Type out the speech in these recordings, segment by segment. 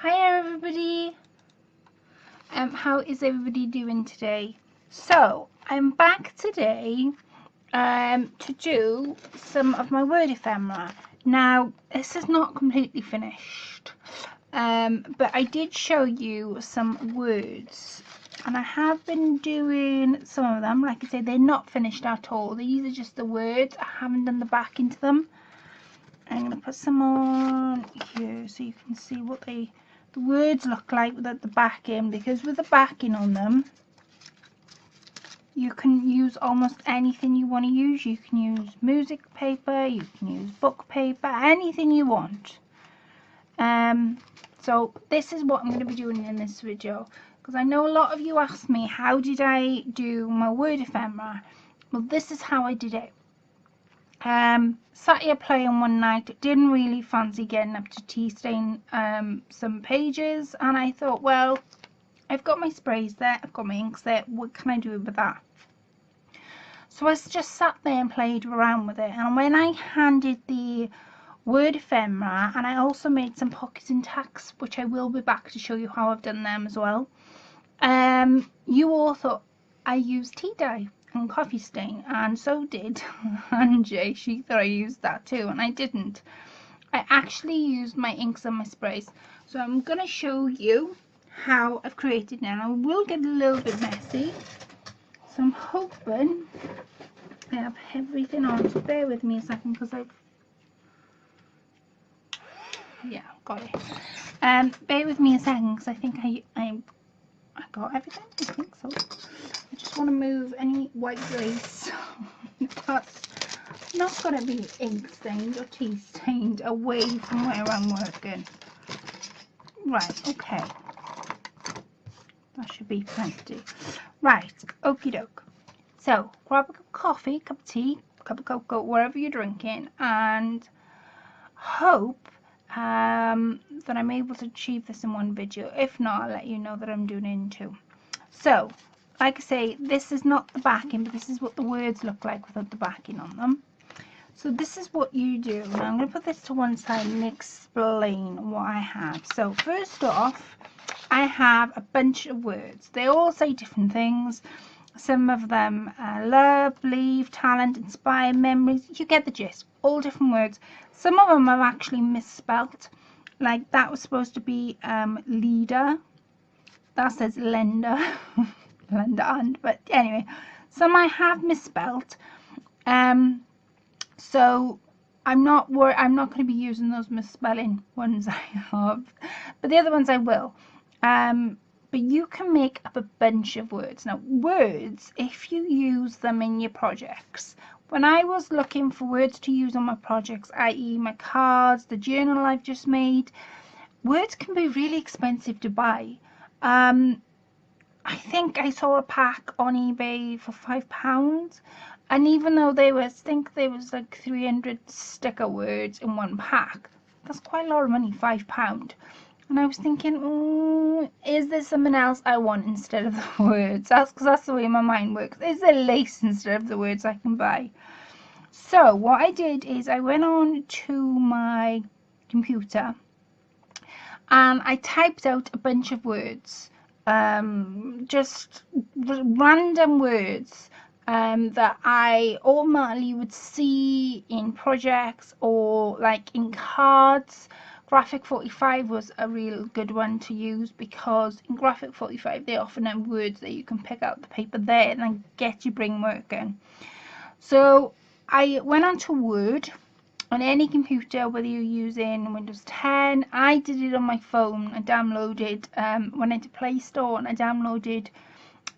Hi everybody. How is everybody doing today? So I'm back today to do some of my word ephemera. Now this is not completely finished, but I did show you some words, and I have been doing some of them. Like I say, they're not finished at all. These are just the words. I haven't done the back into them. I'm going to put some on here so you can see what the words look like without the backing, because with the backing on them you can use almost anything you want to use. You can use music paper, you can use book paper, anything you want. So this is what I'm going to be doing in this video, because I know a lot of you asked me how did I do my word ephemera. Well, this is how I did it. Sat here playing one night, didn't really fancy getting up to tea stain some pages, and I thought, well, I've got my sprays there, I've got my inks there, what can I do with that? So I just sat there and played around with it, and when I handed the word ephemera, and I also made some pockets and tacks, which I will be back to show you how I've done them as well, you all thought I used tea dye and coffee stain, and so did Angie. She thought I used that too, and I didn't. I actually used my inks and my sprays. So I'm going to show you how I've created now. I will get a little bit messy, so I'm hoping I have everything on. So bear with me a second, because got it. Bear with me a second, because I think I got everything. I think so. I just want to move any white lace that's not going to be ink stained or tea stained away from where I'm working. Right, okay. That should be plenty. Right, okie doke. So grab a cup of coffee, cup of tea, cup of cocoa, wherever you're drinking, and hope that I'm able to achieve this in one video. If not, I'll let you know that I'm doing it in two. So, like I say, this is not the backing, but this is what the words look like without the backing on them. So this is what you do. Now I'm going to put this to one side and explain what I have. So first off, I have a bunch of words. They all say different things. Some of them are love, believe, talent, inspire, memories. You get the gist. All different words. Some of them are actually misspelt. Like that was supposed to be leader. That says lender. Lender and. But anyway, some I have misspelt. So I'm not going to be using those misspelling ones I have, but the other ones I will. But you can make up a bunch of words. Now, words, if you use them in your projects, when I was looking for words to use on my projects, i.e. my cards, the journal I've just made, words can be really expensive to buy. I think I saw a pack on eBay for £5, and even though I think there was like 300 sticker words in one pack, that's quite a lot of money, £5. And I was thinking, is there something else I want instead of the words? That's because that's the way my mind works. Is there lace instead of the words I can buy? So what I did is I went on to my computer and I typed out a bunch of words. Just random words that I automatically would see in projects or like in cards. Graphic 45 was a real good one to use, because in Graphic 45 they often have words that you can pick out the paper there and then get your brain working. So I went on to Word on any computer, whether you're using Windows 10. I did it on my phone. I downloaded, went into Play Store and I downloaded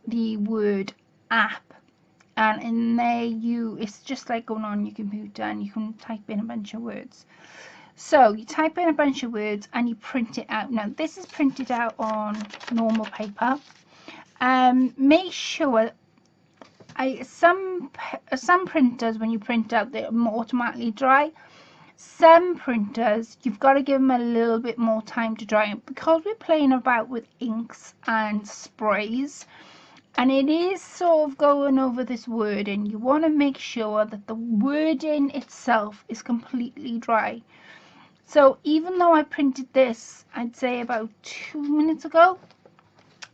the Word app, and in there it's just like going on your computer and you can type in a bunch of words. So you type in a bunch of words and you print it out. Now this is printed out on normal paper. Make sure some printers, when you print out, they're automatically dry. Some printers, you've got to give them a little bit more time to dry, because we're playing about with inks and sprays, and it is sort of going over this wording. You want to make sure that the wording itself is completely dry. So even though I printed this, I'd say about 2 minutes ago,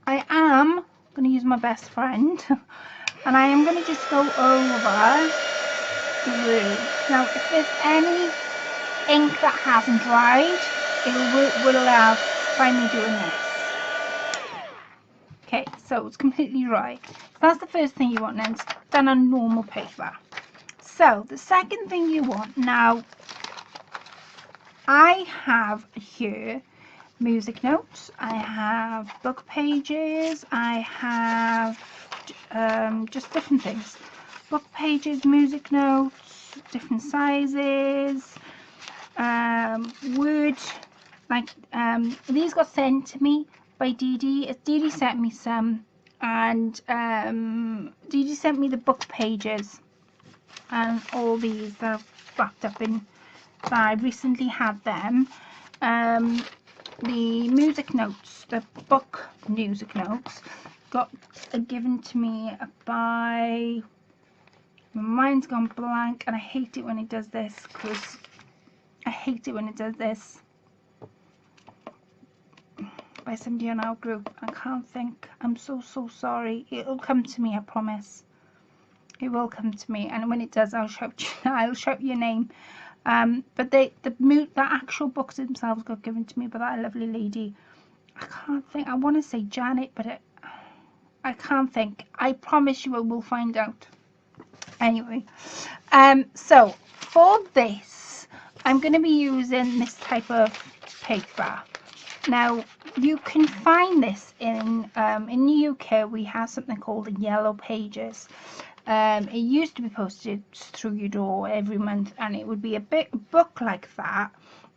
I am going to use my best friend and I am going to just go over the words. Now, if there's any ink that hasn't dried, it will have by me doing this. Okay, so it's completely dry. So that's the first thing you want, and it's done on normal paper. So the second thing you want, now I have here music notes, I have book pages, I have just different things. Book pages, music notes, different sizes, word, like these got sent to me by Dee Dee. Dee Dee sent me some, and Dee Dee sent me the book pages and all these that are wrapped up in that I recently had them. The music notes, the book music notes got given to me by, mine's gone blank, and I hate it when it does this, because I hate it when it does this, by somebody on our group. I can't think. I'm so sorry. It'll come to me, I promise. It will come to me, and when it does, I'll shout your name. But the actual books themselves got given to me by that lovely lady. I can't think. I want to say Janet, but I can't think. I promise you I will find out. Anyway, so for this, I'm going to be using this type of paper. Now, you can find this in the UK. We have something called Yellow Pages. It used to be posted through your door every month, and it would be a book like that,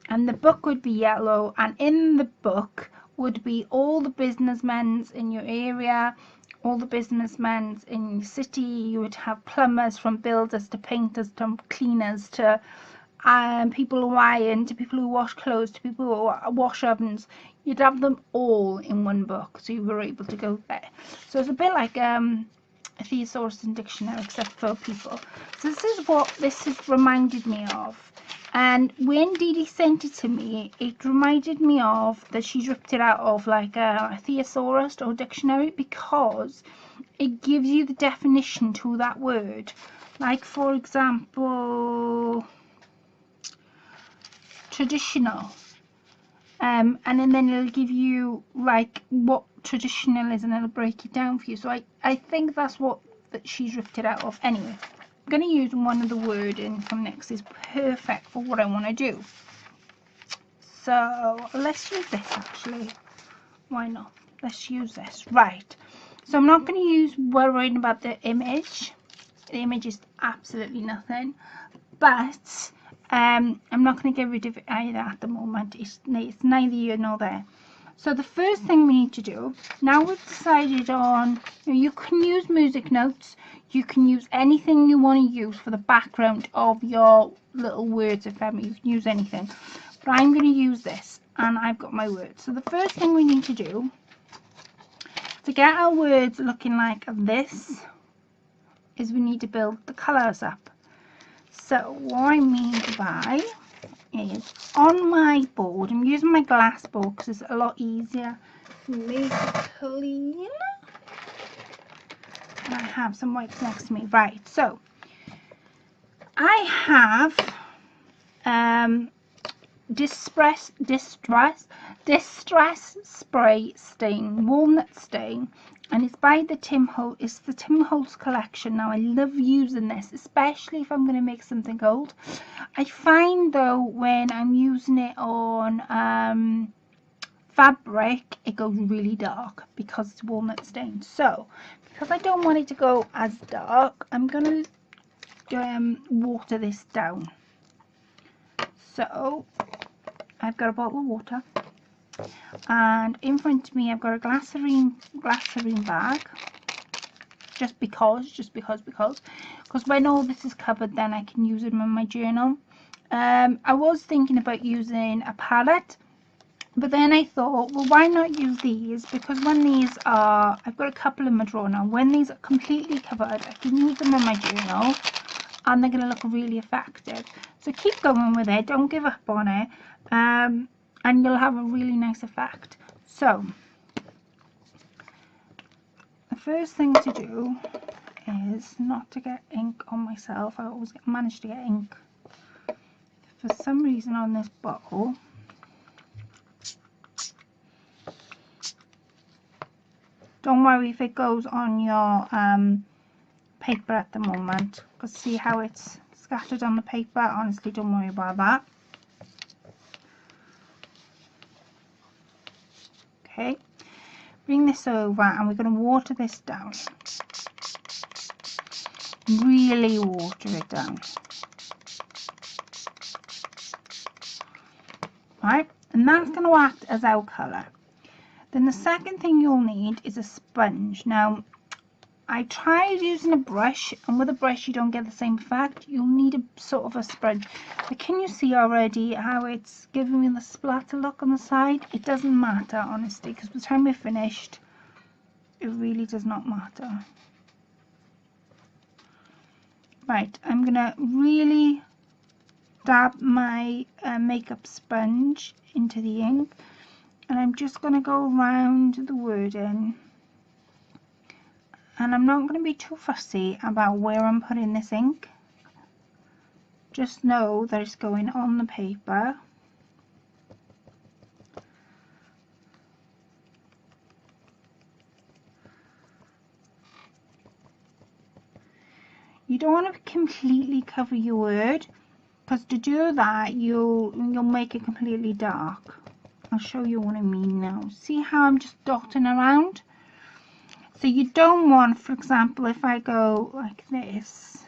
and the book would be yellow, and in the book would be all the businessmen in your area, all the businessmen in your city. You would have plumbers, from builders to painters to cleaners to people who iron, to people who wash clothes, to people who wash ovens. You'd have them all in one book, so you were able to go there. So it's a bit like a thesaurus and dictionary, except for people. So this is what this has reminded me of. And when Dee Dee sent it to me, it reminded me of that she's ripped it out of like a thesaurus or dictionary, because it gives you the definition to that word. Like, for example, traditional. And then it'll give you like what traditional is, and it'll break it down for you. So I think that's what she's ripped it out of. Anyway, I'm going to use one of the wording from next. Is perfect for what I want to do. So let's use this actually. Why not? Let's use this. Right. So I'm not going to use worrying about the image. The image is absolutely nothing. But I'm not going to get rid of it either at the moment. It's neither here nor there. So the first thing we need to do, now we've decided on, you can use music notes, you can use anything you want to use for the background of your little words, if ever you can use anything. But I'm going to use this, and I've got my words. So the first thing we need to do, to get our words looking like this, is we need to build the colours up. So what I mean by is, on my board, I'm using my glass board because it's a lot easier for me to clean. And I have some wipes next to me. Right, so I have distress spray stain, walnut stain, and it's by the Tim Holtz collection. Now I love using this, especially if I'm going to make something gold. I find though when I'm using it on fabric, it goes really dark because it's walnut stain. So because I don't want it to go as dark, I'm going to water this down. So I've got a bottle of water, and in front of me I've got a glycerine bag, just because when all this is covered, then I can use them in my journal. I was thinking about using a palette, but then I thought, well, why not use these? Because when these are, I've got a couple in my drawer now, when these are completely covered, I can use them in my journal, and they're going to look really effective. So keep going with it, don't give up on it, and you'll have a really nice effect. So the first thing to do is not to get ink on myself. I always manage to get ink for some reason on this bottle. Don't worry if it goes on your paper at the moment, because see how it's scattered on the paper. Honestly, don't worry about that. Okay, bring this over and we're going to water this down. Really water it down. Right, and that's going to act as our colour. Then the second thing you'll need is a sponge. Now, I tried using a brush, and with a brush you don't get the same effect. You'll need a sort of a sponge. But can you see already how it's giving me the splatter look on the side? It doesn't matter, honestly, because by the time we're finished, it really does not matter. Right, I'm going to really dab my makeup sponge into the ink, and I'm just going to go around the wording, and I'm not going to be too fussy about where I'm putting this ink. Just know that it's going on the paper. You don't want to completely cover your word, because to do that you'll make it completely dark. I'll show you what I mean now. See how I'm just dotting around? So you don't want, for example, if I go like this,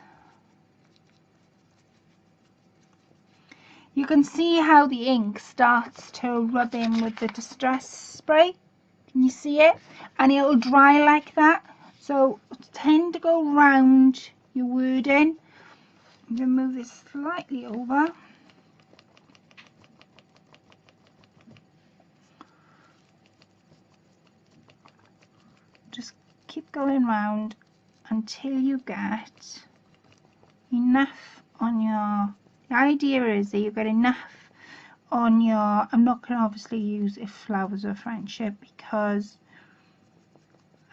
you can see how the ink starts to rub in with the distress spray. Can you see it? And it'll dry like that. So tend to go round your wording. I'm going to move this slightly over. Just keep going round until you get enough on your, the idea is that you get enough on your, I'm not going to obviously use If Flowers Were Friendship because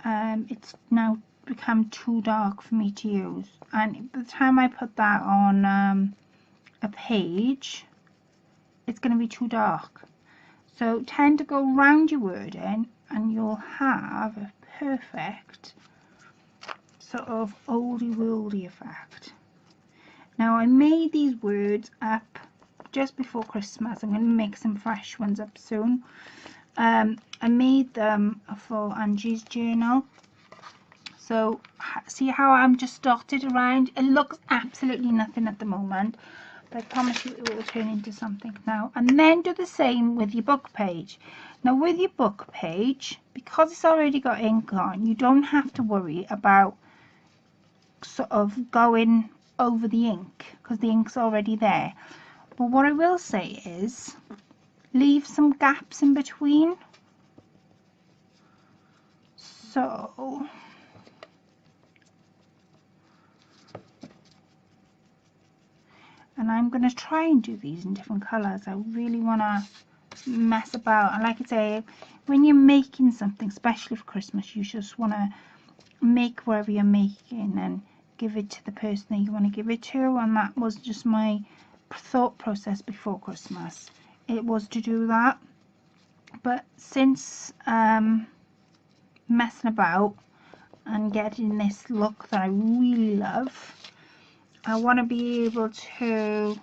it's now become too dark for me to use, and by the time I put that on a page it's going to be too dark. So tend to go round your wording and you'll have a perfect sort of oldie worldy effect. Now I made these words up just before Christmas. I'm going to make some fresh ones up soon. I made them for Angie's journal. So see how I'm just dotted around? It looks absolutely nothing at the moment, but I promise you it will turn into something now. And then do the same with your book page. Now with your book page, because it's already got ink on, you don't have to worry about sort of going over the ink because the ink's already there. But what I will say is leave some gaps in between. So and I'm going to try and do these in different colours. I really want to mess about, and like I say, when you're making something, especially for Christmas, you just want to make whatever you're making and give it to the person that you want to give it to. And that was just my thought process before Christmas. It was to do that, but since messing about and getting this look that I really love, I want to be able to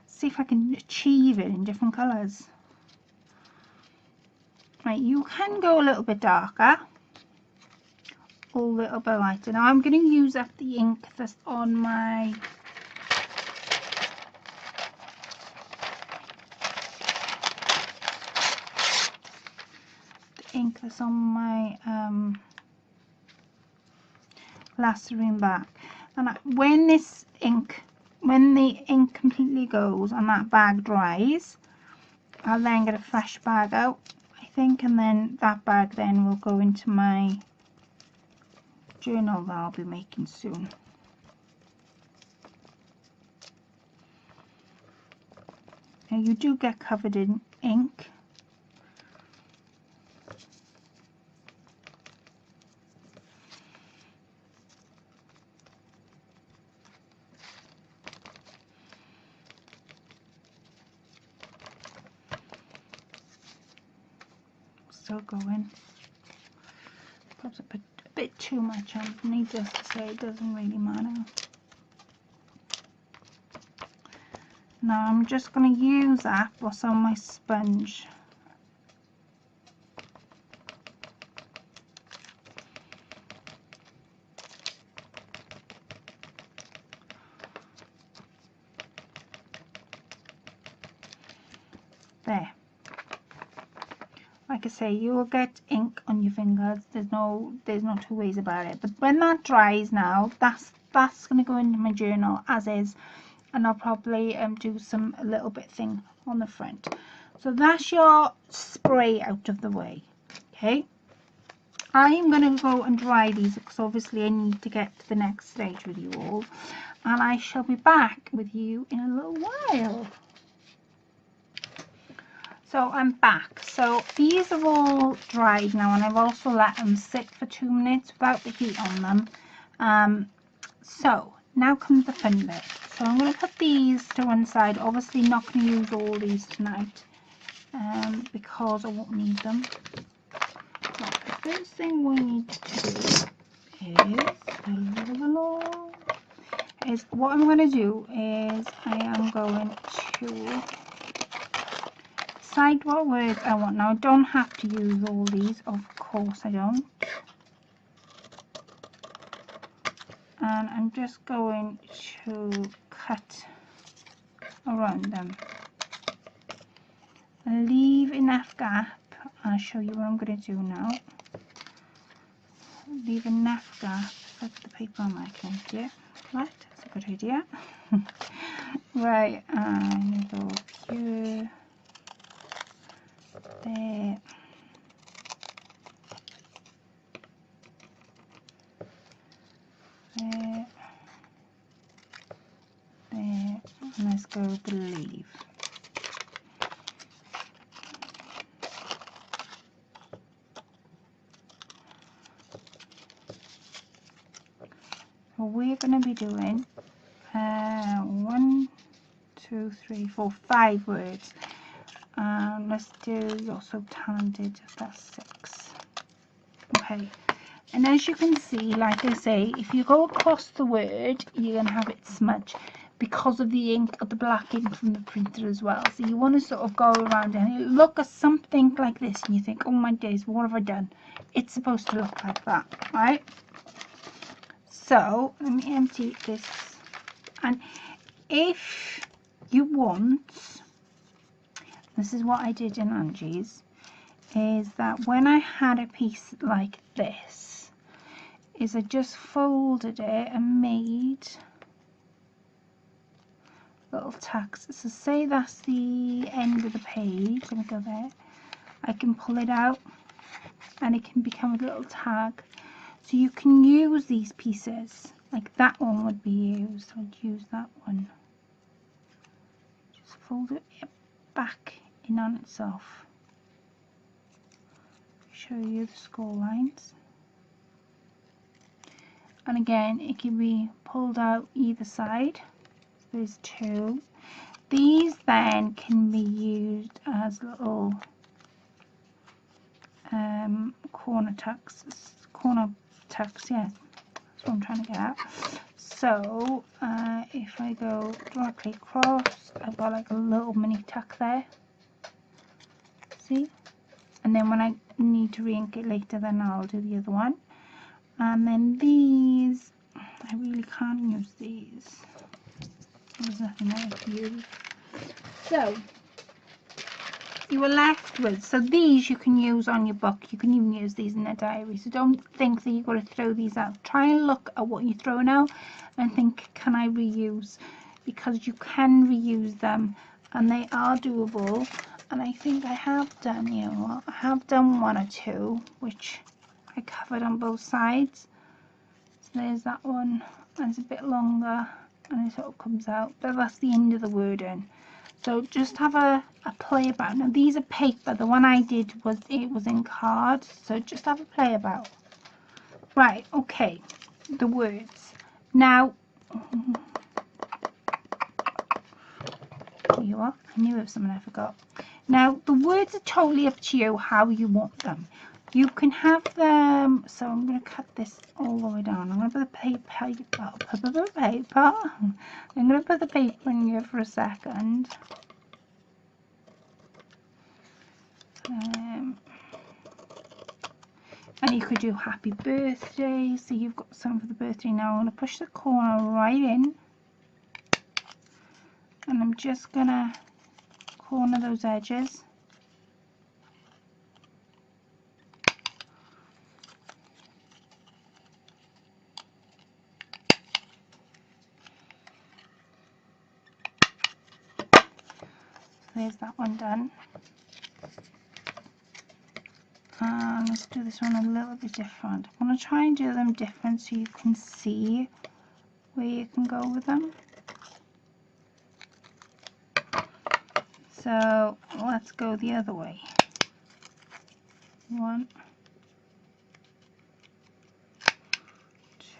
see if I can achieve it in different colours. Right, you can go a little bit darker or a little bit lighter. Now I'm going to use up the ink that's on my Lasering back. And when the ink completely goes and that bag dries, I'll then get a fresh bag out, I think, and then that bag then will go into my journal that I'll be making soon. Now you do get covered in ink. Still going. Perhaps a bit too much on. Needless to say, it doesn't really matter. Now I'm just going to use that what's on my sponge. There. Like I say, you will get ink on your fingers. There's no two ways about it. But when that dries now, that's going to go into my journal as is, and I'll probably do a little bit thing on the front. So that's your spray out of the way. Okay, I'm going to go and dry these because obviously I need to get to the next stage with you all, and I shall be back with you in a little while. So I'm back. So these are all dried now, and I've also let them sit for 2 minutes without the heat on them. So now comes the fun bit. So I'm going to put these to one side. Obviously not going to use all these tonight because I won't need them. So the first thing we need to do is what I'm going to do is I am going to decide what words I want. Now I don't have to use all these, of course I don't. And I'm just going to cut around them. Leave enough gap. I'll show you what I'm going to do now. Leave enough gap so the paper on my idea. Right, that's a good idea. Right, and go here. There. There. There. And let's go with the leaf. So we're going to be doing 1, 2, 3, 4, 5 words. Let's do You're So Talented, that's 6. Okay, and as you can see, like I say, if you go across the word, you're going to have it smudge because of the ink, or the black ink from the printer as well. So you want to sort of go around and you look at something like this and you think, oh my days, what have I done? It's supposed to look like that, right? So let me empty this, and if you want, this is what I did in Angie's, is that when I had a piece like this, is I just folded it and made little tacks. So say that's the end of the page, let me go there, I can pull it out and it can become a little tag. So you can use these pieces, like that one would be used. I'd use that one. Just fold it back in on itself. Show you the score lines. And again, it can be pulled out either side. There's 2. These then can be used as little corner tucks, yeah, that's what I'm trying to get at. So if I go directly across, I've got like a little mini tuck there, see? And then when I need to re-ink it later, then I'll do the other one. And then these, I really can't use these, there's nothing there to use. So you are left with, so these you can use on your book, you can even use these in a diary, so don't think that you've got to throw these out. Try and look at what you're throwing out and think, can I reuse? Because you can reuse them and they are doable, and I think I have done, you know what, I have done 1 or 2 which I covered on both sides. So there's that one, and it's a bit longer and it sort of comes out, but that's the end of the wording. So just have a play about. Now these are paper. The one I did was in card. So just have a play about. Right, okay. The words. Now here you are. I knew it was something I forgot. Now the words are totally up to you how you want them. You can have them. So I'm going to cut this all the way down. I'm going to put the paper. I'm going to put the paper in here for a second. And you could do happy birthday. So you've got some for the birthday. Now I'm going to push the corner right in. And I'm just going to corner those edges. There's that one done. Let's do this one a little bit different. I'm going to try and do them different so you can see where you can go with them. So let's go the other way. 1,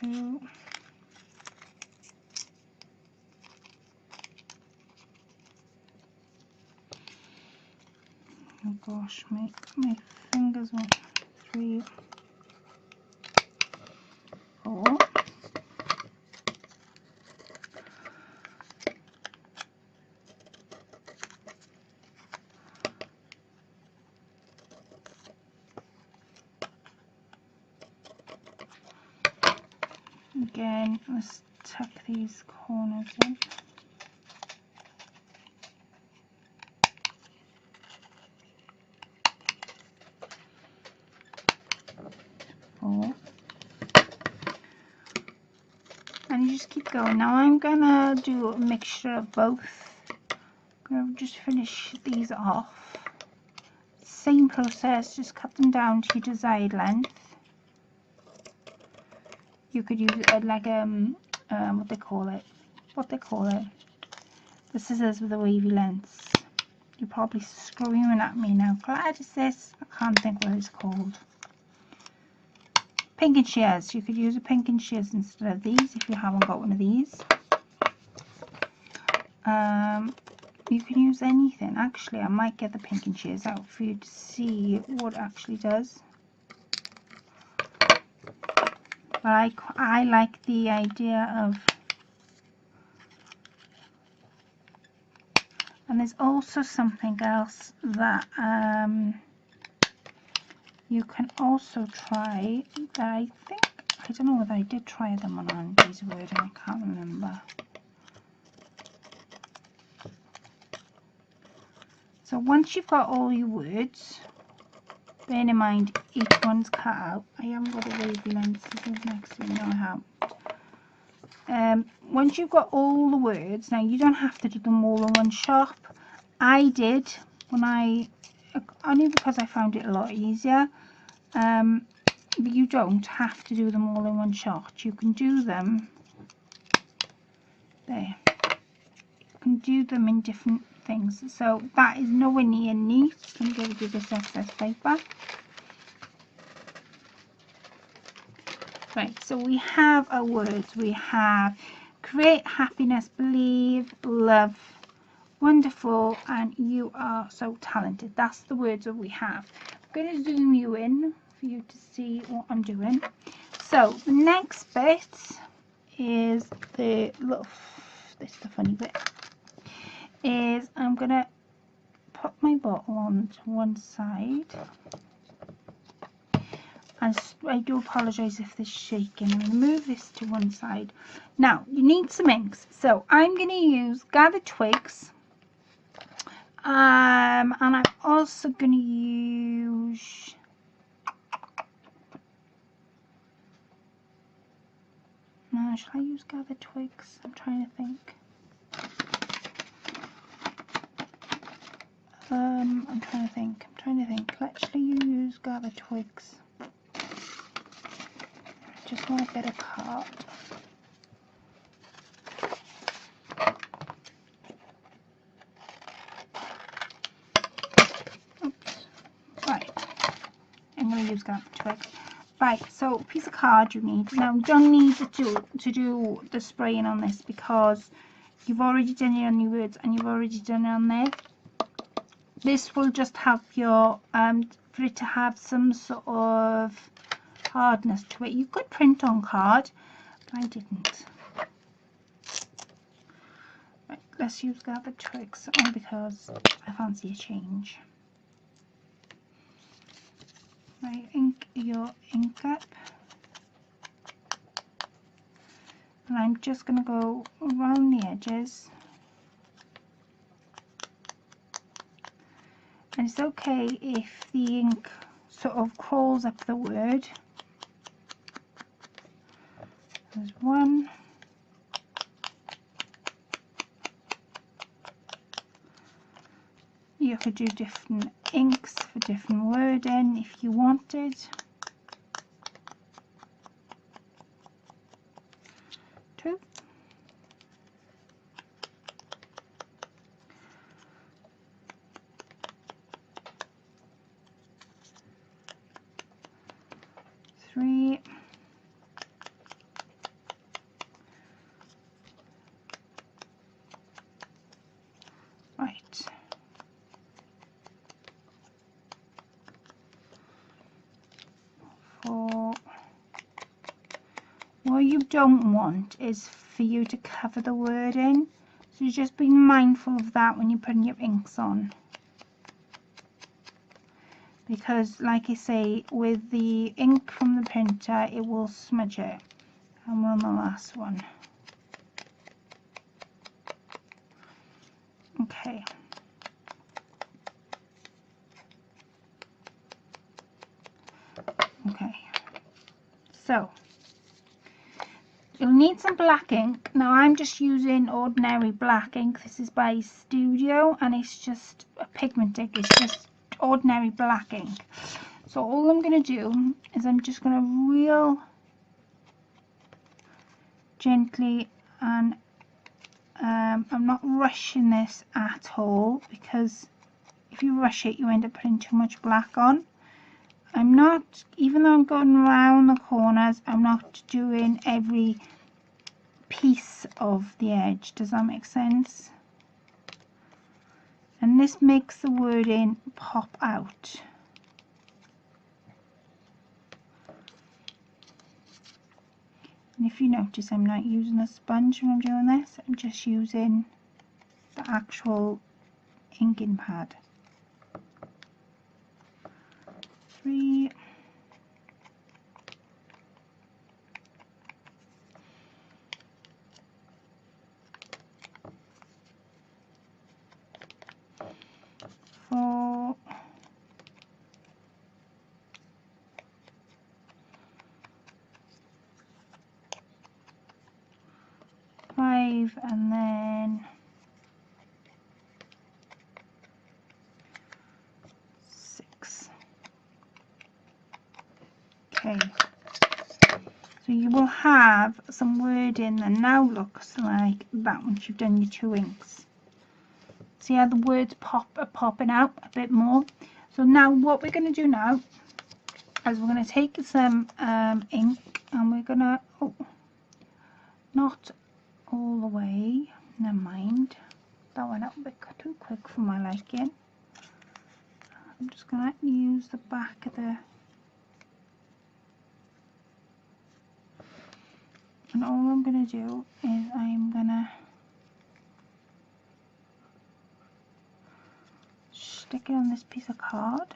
2. Oh gosh, my fingers went 3, 4. Again, let's tuck these corners in. 4. And you just keep going. Now I'm gonna do a mixture of both. I'm gonna just finish these off. Same process, just cut them down to your desired length. You could use like what they call it, the scissors with the wavy lengths. You're probably screaming at me now, Gladys, this, I can't think what it's called. Pink and shears. You could use a pink and shears instead of these if you haven't got one of these. You can use anything. Actually, I might get the pink and shears out for you to see what it actually does. But I like the idea of, and there's also something else that you can also try that I don't know whether I did try them on Andy's wording, I can't remember. So once you've got all your words, bearing in mind each one's cut out. I haven't got a wavy length next to me, no I haven't. Once you've got all the words, now you don't have to do them all in one shot. I did when only because I found it a lot easier. But you don't have to do them all in one shot. You can do them there. You can do them in different things. So that is nowhere near neat. I'm going to do this excess paper. Right, so we have our words. We have create, happiness, believe, love, wonderful, and you are so talented. That's the words that we have. I'm going to zoom you in for you to see what I'm doing. So the next bit is the little, this is the funny bit, is I'm going to put my bottle on to one side. And I do apologise if this is shaking. I'm going to move this to one side. Now, you need some inks. So I'm going to use gathered twigs. And I'm also going to use shall I use gathered twigs? I'm trying to think. I'm trying to think. Actually, you use gathered twigs. Just want a bit of card. got twigs. Right, so piece of card you need. Now you don't need to do the spraying on this because you've already done it on your words and you've already done it on there. This will just have your for it to have some sort of hardness to it. You could print on card, but I didn't. Right, let's use gathered twigs only because I fancy a change. Right, ink your ink up. And I'm just going to go around the edges. And it's okay if the ink sort of crawls up the word. There's one. You could do different inks for different wording if you wanted. Two. Three. Right. Four. What you don't want is for you to cover the word in, so just be mindful of that when you're putting your inks on, because like I say, with the ink from the printer it will smudge it. And we're on the last one. Okay. Okay. So you'll need some black ink. Now I'm just using ordinary black ink. This is by Studio and it's just a pigment ink. It's just ordinary black ink. So all I'm going to do is I'm just going to real gently, and I'm not rushing this at all, because if you rush it you end up putting too much black on. I'm not, even though I'm going around the corners, I'm not doing every piece of the edge. Does that make sense? And this makes the wording pop out. And if you notice, I'm not using a sponge when I'm doing this. I'm just using the actual inking pad. 3. 4. 5, and then 6. Okay, so you will have some wording that now looks like that once you've done your 2 inks. See how the words are popping out a bit more. So now what we're going to do now is we're going to take some ink and we're going to, oh, not all the way, never mind, that went up a bit too quick for my liking. I'm just going to use the back of the, and all I'm going to do is I'm going to stick it on this piece of card.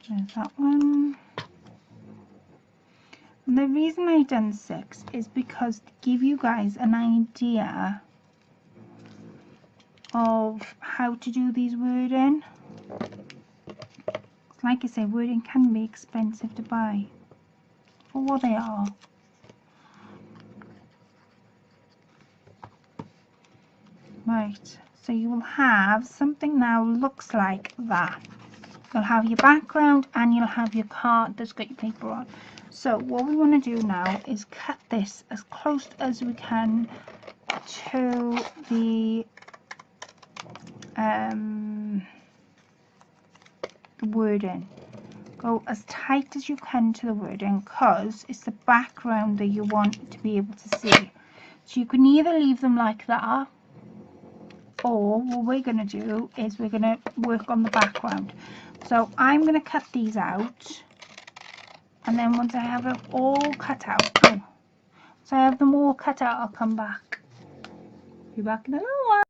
There's that one. And the reason I've done 6 is because to give you guys an idea of how to do these wording. Like I say, wording can be expensive to buy. for what they are. Right, so you will have something now looks like that. You'll have your background and you'll have your card that's got your paper on. So what we want to do now is cut this as close as we can to the wording. Go as tight as you can to the wording because it's the background that you want to be able to see. So you can either leave them like that, or what we're going to do is we're going to work on the background. So I'm going to cut these out, and then once I have it all cut out, so I have them all cut out, I'll come back. Be back in a little while.